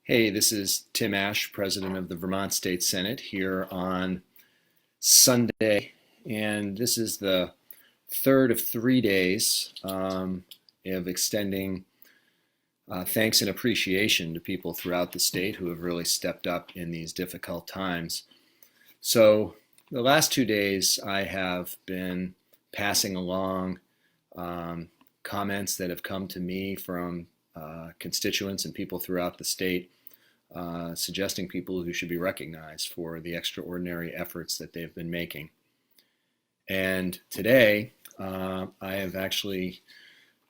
Hey, this is Tim Ashe, President of the Vermont State Senate, here on Sunday, and this is the third of 3 days of extending thanks and appreciation to people throughout the state who have really stepped up in these difficult times. So, the last 2 days, I have been passing along comments that have come to me from constituents and people throughout the state, suggesting people who should be recognized for the extraordinary efforts that they've been making. And today, I have actually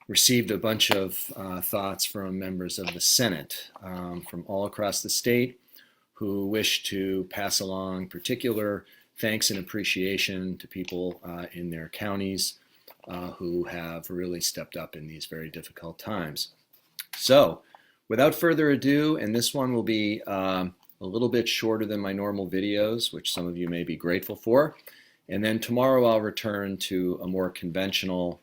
received a bunch of thoughts from members of the Senate from all across the state who wish to pass along particular thanks and appreciation to people in their counties who have really stepped up in these very difficult times. So, without further ado, and this one will be a little bit shorter than my normal videos, which some of you may be grateful for. And then tomorrow I'll return to a more conventional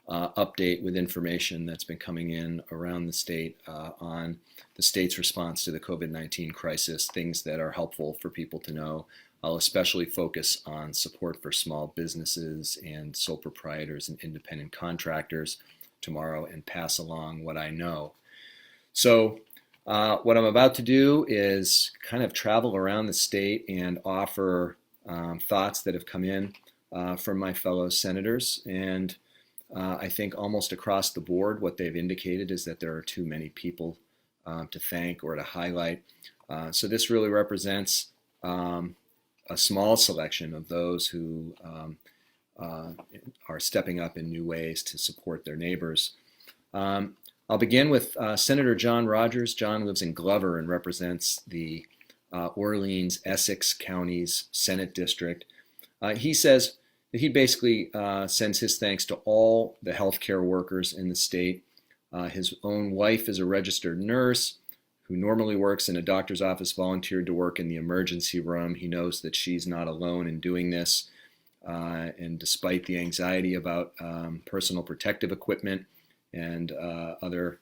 update with information that's been coming in around the state on the state's response to the COVID-19 crisis, things that are helpful for people to know. I'll especially focus on support for small businesses and sole proprietors and independent contractors tomorrow and pass along what I know. So what I'm about to do is kind of travel around the state and offer thoughts that have come in from my fellow senators. And I think almost across the board, what they've indicated is that there are too many people to thank or to highlight. So this really represents a small selection of those who are stepping up in new ways to support their neighbors. I'll begin with Senator John Rogers. John lives in Glover and represents the Orleans, Essex counties Senate district. He says that he basically sends his thanks to all the healthcare workers in the state. His own wife is a registered nurse who normally works in a doctor's office, volunteered to work in the emergency room. He knows that she's not alone in doing this. And despite the anxiety about personal protective equipment and other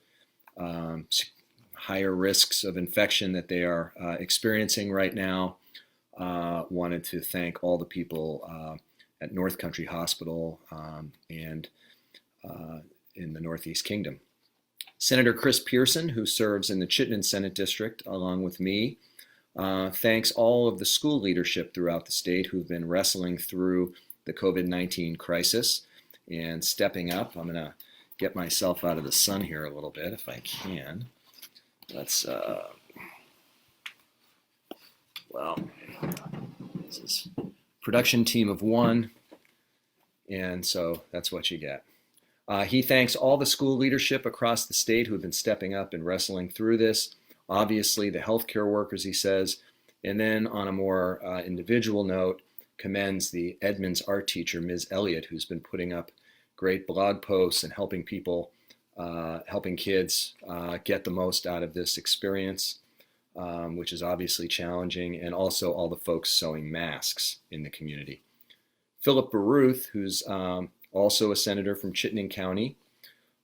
higher risks of infection that they are experiencing right now, wanted to thank all the people at North Country Hospital and in the Northeast Kingdom. Senator Chris Pearson, who serves in the Chittenden Senate District along with me, thanks all of the school leadership throughout the state who've been wrestling through the COVID-19 crisis and stepping up. I'm going to get myself out of the sun here a little bit if I can. Let's, well, this is production team of one, and so that's what you get. He thanks all the school leadership across the state who have been stepping up and wrestling through this. Obviously, the healthcare workers, he says, and then on a more individual note, commends the Edmonds art teacher, Ms. Elliott, who's been putting up great blog posts and helping people, helping kids get the most out of this experience, which is obviously challenging, and also all the folks sewing masks in the community. Philip Baruth, who's also a senator from Chittenden County,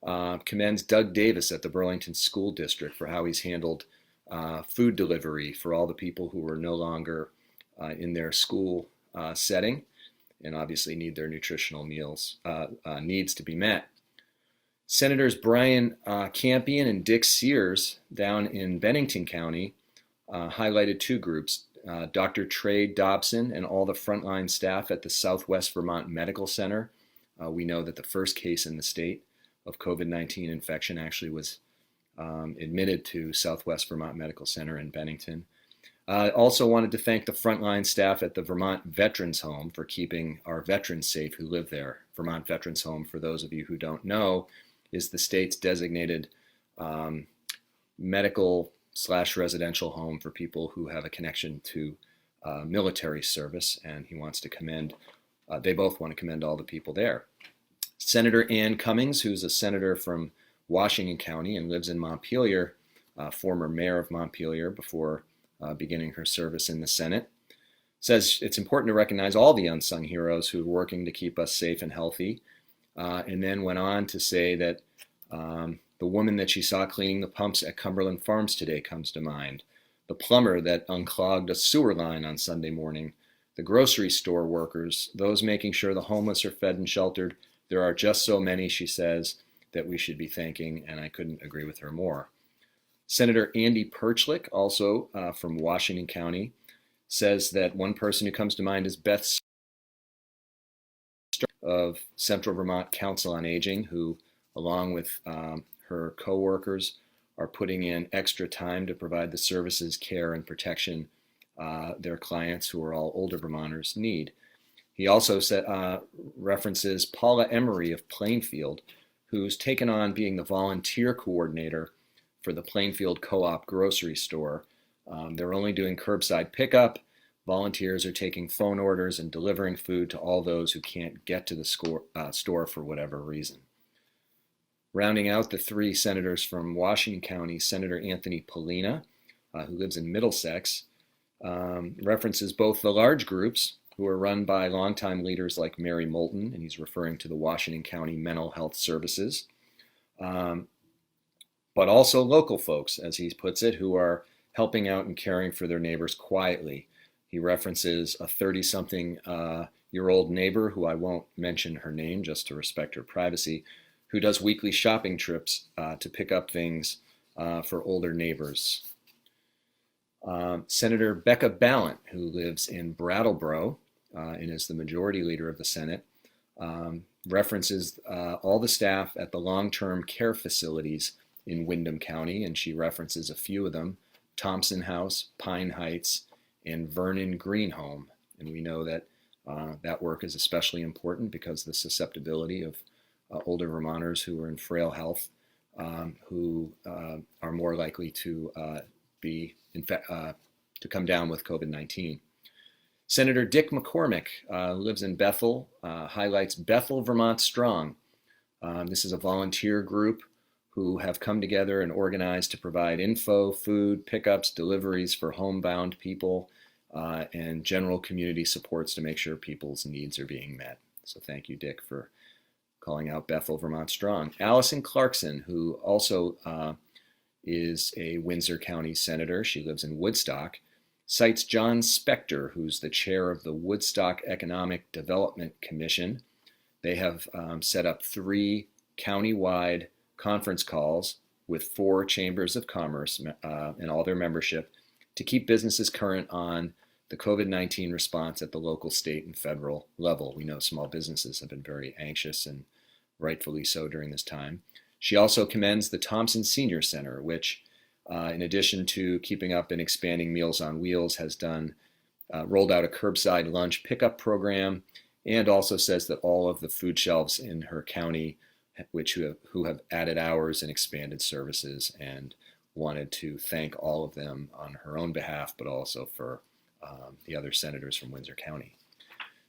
commends Doug Davis at the Burlington School District for how he's handled food delivery for all the people who are no longer in their school setting and obviously need their nutritional needs to be met. Senators Brian Campion and Dick Sears down in Bennington County highlighted two groups, Dr. Trey Dobson and all the frontline staff at the Southwest Vermont Medical Center. We know that the first case in the state of COVID-19 infection actually was admitted to Southwest Vermont Medical Center in Bennington. Also wanted to thank the frontline staff at the Vermont Veterans Home for keeping our veterans safe who live there. Vermont Veterans Home, for those of you who don't know, is the state's designated medical/residential home for people who have a connection to military service, and he wants to commend, they both want to commend all the people there. Senator Ann Cummings, who's a senator from Washington County and lives in Montpelier, former mayor of Montpelier before beginning her service in the Senate, says it's important to recognize all the unsung heroes who are working to keep us safe and healthy, and then went on to say that The woman that she saw cleaning the pumps at Cumberland Farms today comes to mind. The plumber that unclogged a sewer line on Sunday morning. The grocery store workers, those making sure the homeless are fed and sheltered. There are just so many, she says, that we should be thanking, and I couldn't agree with her more. Senator Andy Perchlik, also from Washington County, says that one person who comes to mind is Beth of Central Vermont Council on Aging, who, along with her co-workers, are putting in extra time to provide the services, care, and protection their clients, who are all older Vermonters, need. He also references Paula Emery of Plainfield, who's taken on being the volunteer coordinator for the Plainfield Co-op grocery store. They're only doing curbside pickup. Volunteers are taking phone orders and delivering food to all those who can't get to the store for whatever reason. Rounding out the three senators from Washington County, Senator Anthony Polina, who lives in Middlesex, references both the large groups, who are run by longtime leaders like Mary Moulton, and he's referring to the Washington County Mental Health Services, but also local folks, as he puts it, who are helping out and caring for their neighbors quietly. He references a 30-something-year-old neighbor, who I won't mention her name just to respect her privacy, who does weekly shopping trips to pick up things for older neighbors. Senator Becca Ballant, who lives in Brattleboro and is the majority leader of the Senate, references all the staff at the long-term care facilities in Windham County, and she references a few of them: Thompson House, Pine Heights, and Vernon Green Home. And we know that that work is especially important because the susceptibility of older Vermonters who are in frail health, who are more likely to to come down with COVID-19. Senator Dick McCormick lives in Bethel, highlights Bethel Vermont Strong. This is a volunteer group who have come together and organized to provide info, food, pickups, deliveries for homebound people, and general community supports to make sure people's needs are being met. So thank you, Dick, for calling out Bethel Vermont Strong. Allison Clarkson, who also is a Windsor County senator, she lives in Woodstock, cites John Spector, who's the chair of the Woodstock Economic Development Commission. They have set up 3 county-wide conference calls with 4 chambers of commerce and all their membership to keep businesses current on the COVID-19 response at the local, state, and federal level. We know small businesses have been very anxious, and rightfully so, during this time. She also commends the Thompson Senior Center, which, in addition to keeping up and expanding Meals on Wheels, has rolled out a curbside lunch pickup program, and also says that all of the food shelves in her county, who have added hours and expanded services, and wanted to thank all of them on her own behalf, but also for the other senators from Windsor County.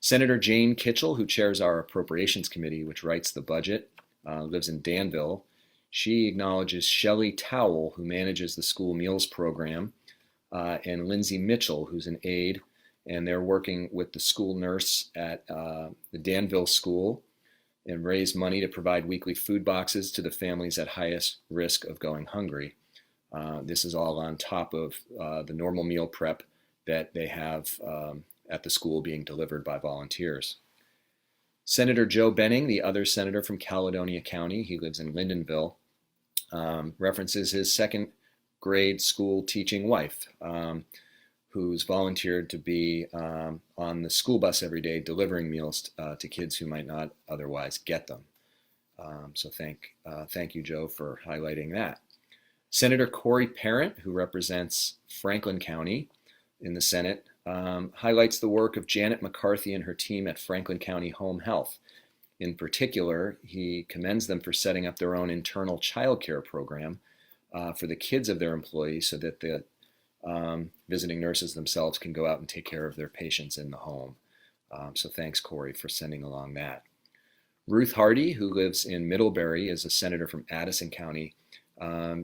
Senator Jane Kitchell, who chairs our Appropriations Committee, which writes the budget, lives in Danville. She acknowledges Shelley Towell, who manages the school meals program, and Lindsay Mitchell, who's an aide, and they're working with the school nurse at the Danville School and raise money to provide weekly food boxes to the families at highest risk of going hungry. This is all on top of the normal meal prep that they have at the school being delivered by volunteers. Senator Joe Benning, the other senator from Caledonia County, he lives in Lyndonville, references his second grade school teaching wife, who's volunteered to be on the school bus every day delivering meals to kids who might not otherwise get them. So thank you, Joe, for highlighting that. Senator Corey Parent, who represents Franklin County in the Senate, highlights the work of Janet McCarthy and her team at Franklin County Home Health. In particular, he commends them for setting up their own internal child care program for the kids of their employees so that the visiting nurses themselves can go out and take care of their patients in the home. So thanks, Corey, for sending along that. Ruth Hardy, who lives in Middlebury, is a senator from Addison County.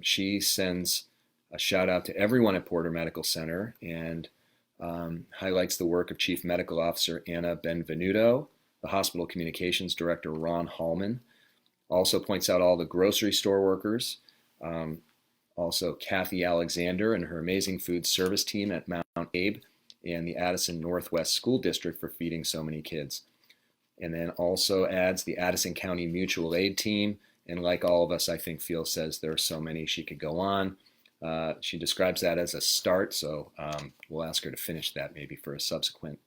She sends a shout out to everyone at Porter Medical Center and highlights the work of Chief Medical Officer Anna Benvenuto, the Hospital Communications Director Ron Hallman, Also points out all the grocery store workers. Also Kathy Alexander and her amazing food service team at Mount Abe and the Addison Northwest School District for feeding so many kids. And then also adds the Addison County Mutual Aid Team. And like all of us, I think Phil says there are so many she could go on. She describes that as a start, so we'll ask her to finish that maybe for a subsequent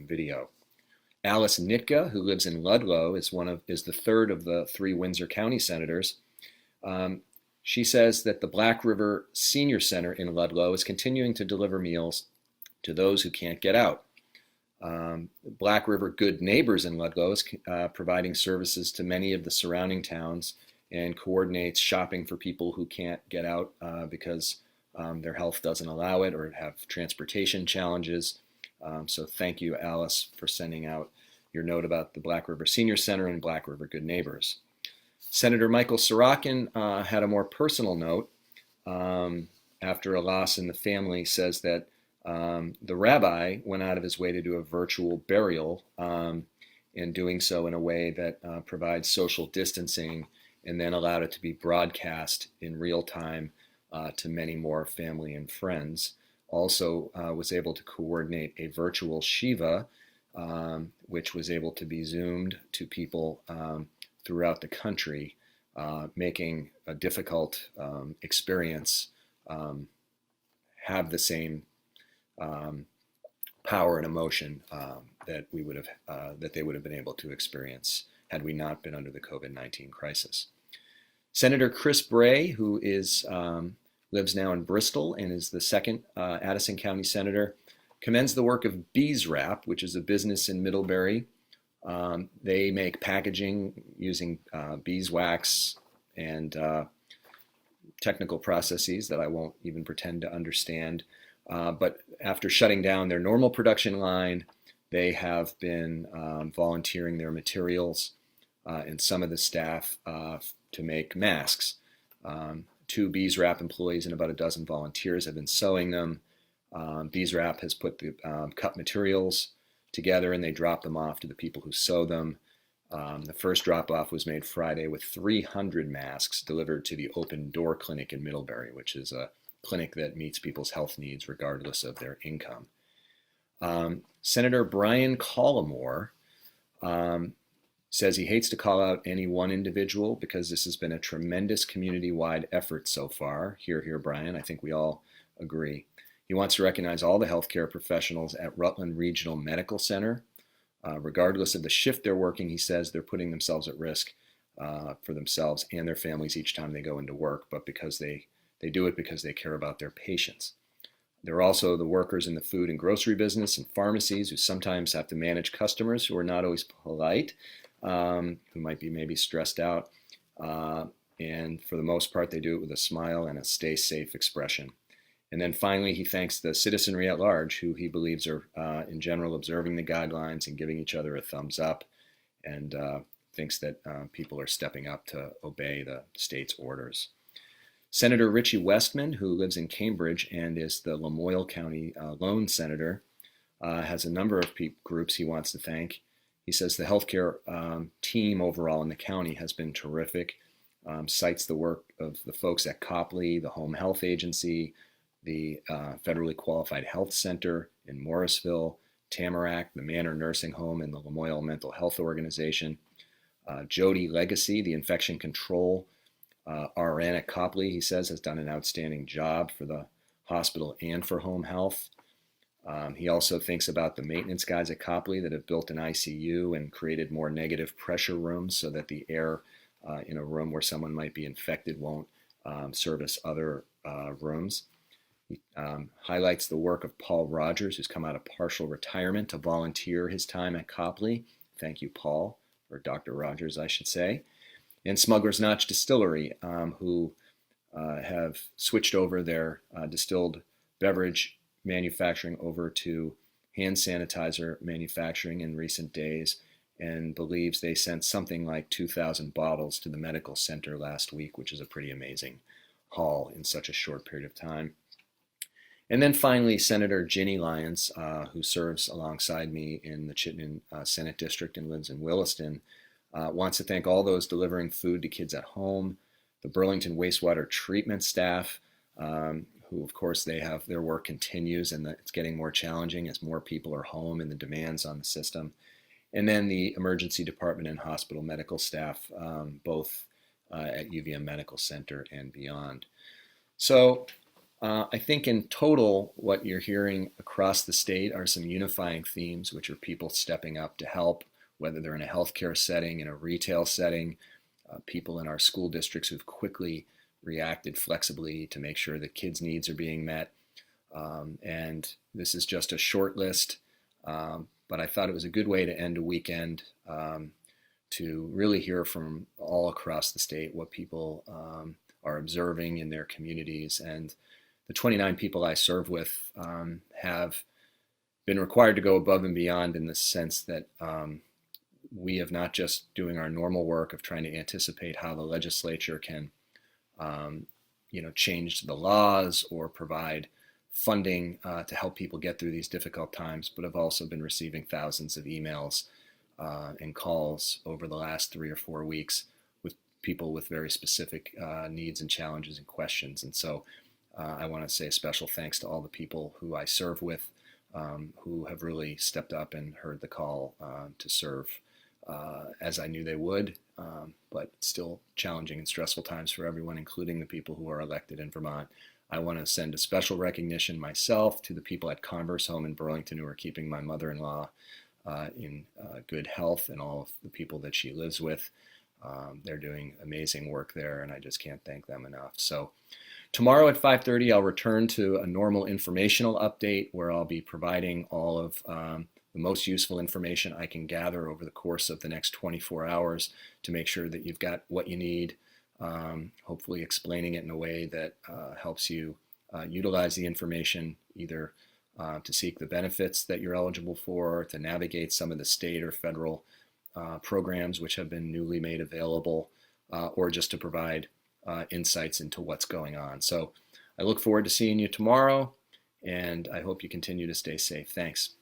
video. Alice Nitka, who lives in Ludlow, is the third of the 3 Windsor County senators. She says that the Black River Senior Center in Ludlow is continuing to deliver meals to those who can't get out. Black River Good Neighbors in Ludlow is providing services to many of the surrounding towns and coordinates shopping for people who can't get out because their health doesn't allow it or have transportation challenges. So thank you, Alice, for sending out your note about the Black River Senior Center and Black River Good Neighbors. Senator Michael Sorokin had a more personal note after a loss in the family. Says that the rabbi went out of his way to do a virtual burial and doing so in a way that provides social distancing and then allowed it to be broadcast in real time to many more family and friends. Also was able to coordinate a virtual Shiva, which was able to be zoomed to people throughout the country, making a difficult experience have the same power and emotion that they would have been able to experience had we not been under the COVID-19 crisis. Senator Chris Bray, who lives now in Bristol and is the second Addison County Senator, commends the work of Beeswrap, which is a business in Middlebury. They make packaging using beeswax and technical processes that I won't even pretend to understand. But after shutting down their normal production line, they have been volunteering their materials and some of the staff to make masks. 2 Beeswrap employees and about a dozen volunteers have been sewing them. Beeswrap has put the cut materials together and they drop them off to the people who sew them. The first drop-off was made Friday with 300 masks delivered to the Open Door Clinic in Middlebury, which is a clinic that meets people's health needs regardless of their income. Senator Brian Collmore says he hates to call out any one individual because this has been a tremendous community-wide effort so far. Hear, Brian. I think we all agree. He wants to recognize all the healthcare professionals at Rutland Regional Medical Center. Regardless of the shift they're working, he says they're putting themselves at risk for themselves and their families each time they go into work, but because they do it because they care about their patients. There are also the workers in the food and grocery business and pharmacies who sometimes have to manage customers who are not always polite, who might be maybe stressed out. And for the most part, they do it with a smile and a stay safe expression. And then finally, he thanks the citizenry at large, who he believes are, in general, observing the guidelines and giving each other a thumbs up, and thinks that people are stepping up to obey the state's orders. Senator Richie Westman, who lives in Cambridge and is the Lamoille County lone senator, has a number of groups he wants to thank. He says the healthcare team overall in the county has been terrific, cites the work of the folks at Copley, the Home Health Agency, the Federally Qualified Health Center in Morrisville, Tamarack, the Manor Nursing Home, and the Lamoille Mental Health Organization. Jody Legacy, the infection control RN at Copley, he says, has done an outstanding job for the hospital and for home health. He also thinks about the maintenance guys at Copley that have built an ICU and created more negative pressure rooms so that the air in a room where someone might be infected won't service other rooms. He highlights the work of Paul Rogers, who's come out of partial retirement to volunteer his time at Copley. Thank you, Paul, or Dr. Rogers, I should say. And Smuggler's Notch Distillery, who have switched over their distilled beverage manufacturing over to hand sanitizer manufacturing in recent days, and believes they sent something like 2,000 bottles to the medical center last week, which is a pretty amazing haul in such a short period of time. And then finally, Senator Ginny Lyons, who serves alongside me in the Chittenden Senate District and lives in Williston, Wants to thank all those delivering food to kids at home, the Burlington wastewater treatment staff, who of course their work continues and it's getting more challenging as more people are home and the demands on the system. And then the emergency department and hospital medical staff, both at UVM Medical Center and beyond. So I think in total, what you're hearing across the state are some unifying themes, which are people stepping up to help, whether they're in a healthcare setting, in a retail setting, people in our school districts who've quickly reacted flexibly to make sure that kids' needs are being met. And this is just a short list, but I thought it was a good way to end a weekend to really hear from all across the state what people are observing in their communities. And the 29 people I serve with have been required to go above and beyond in the sense that we have not just doing our normal work of trying to anticipate how the legislature can change the laws or provide funding to help people get through these difficult times, but have also been receiving thousands of emails and calls over the last 3 or 4 weeks with people with very specific needs and challenges and questions. And so I want to say a special thanks to all the people who I serve with who have really stepped up and heard the call to serve as I knew they would, but still challenging and stressful times for everyone, including the people who are elected in Vermont. I want to send a special recognition myself to the people at Converse Home in Burlington who are keeping my mother-in-law in good health and all of the people that she lives with. They're doing amazing work there, and I just can't thank them enough. So tomorrow at 5:30, I'll return to a normal informational update where I'll be providing all of the most useful information I can gather over the course of the next 24 hours to make sure that you've got what you need, hopefully explaining it in a way that helps you utilize the information either to seek the benefits that you're eligible for, to navigate some of the state or federal programs which have been newly made available, or just to provide insights into what's going on. So I look forward to seeing you tomorrow, and I hope you continue to stay safe. Thanks.